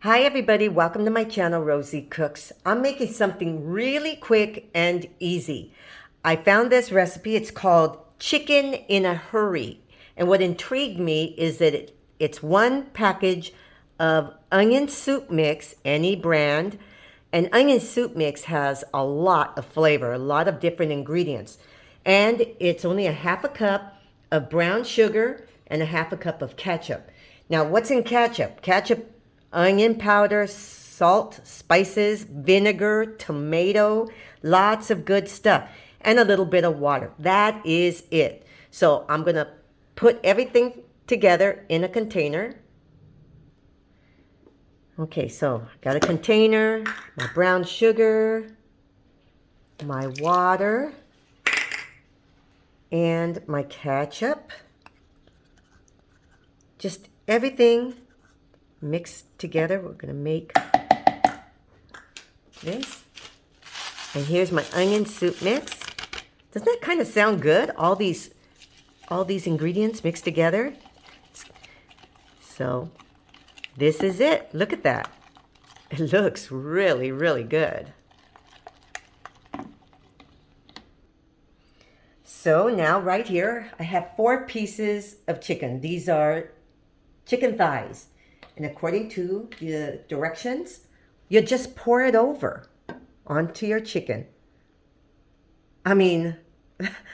Hi everybody, welcome to my channel, Rosie Cooks. I'm making something really quick and easy. I found this recipe, it's called Chicken in a Hurry. And what intrigued me is that it's one package of onion soup mix, any brand. And onion soup mix has a lot of flavor, a lot of different ingredients. And it's only a half a cup of brown sugar and a half a cup of ketchup. Now, what's in ketchup? Ketchup, onion powder, salt, spices, vinegar, tomato, lots of good stuff, and a little bit of water. That is it. So I'm gonna put everything together in a container. Okay, so I got a container, my brown sugar, my water, and my ketchup. Just everything mixed together. We're gonna make this. And here's my onion soup mix. Doesn't that kind of sound good? All these ingredients mixed together. So this is it. Look at that. It looks really, really good. So now right here, I have 4 pieces of chicken. These are chicken thighs. And according to the directions, you just pour it over onto your chicken. I mean,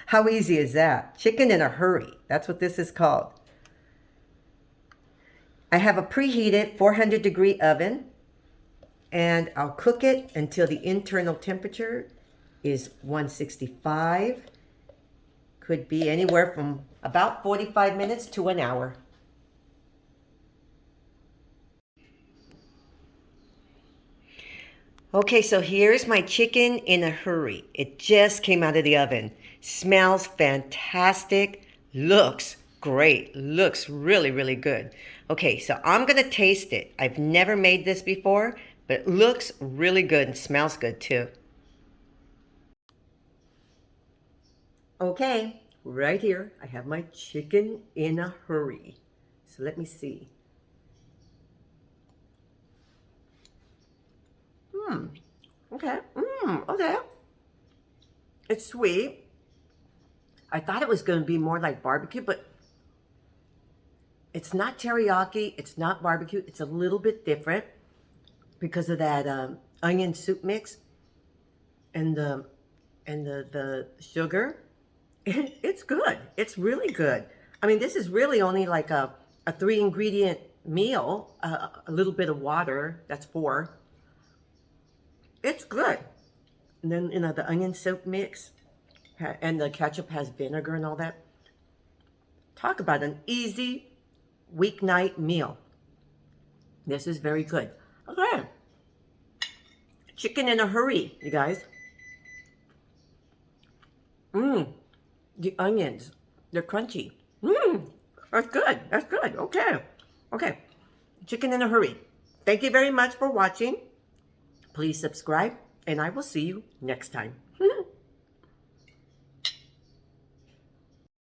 how easy is that? Chicken in a hurry. That's what this is called. I have a preheated 400-degree oven, and I'll cook it until the internal temperature is 165. Could be anywhere from about 45 minutes to an hour. Okay, so here's my chicken in a hurry. It just came out of the oven. Smells fantastic. Looks great. Looks really, really good. Okay, so I'm going to taste it. I've never made this before, but it looks really good and smells good too. Okay, right here, I have my chicken in a hurry. So let me see. Okay. Okay. It's sweet. I thought it was going to be more like barbecue, but it's not teriyaki. It's not barbecue. It's a little bit different because of that onion soup mix and the sugar. It's good. It's really good. I mean, this is really only like a 3-ingredient meal. A little bit of water. That's 4. It's good. And then, the onion soup mix and the ketchup has vinegar and all that. Talk about an easy weeknight meal. This is very good. Okay. Chicken in a hurry, you guys. The onions, they're crunchy. That's good. That's good. Okay. Okay. Chicken in a hurry. Thank you very much for watching. Please subscribe, and I will see you next time.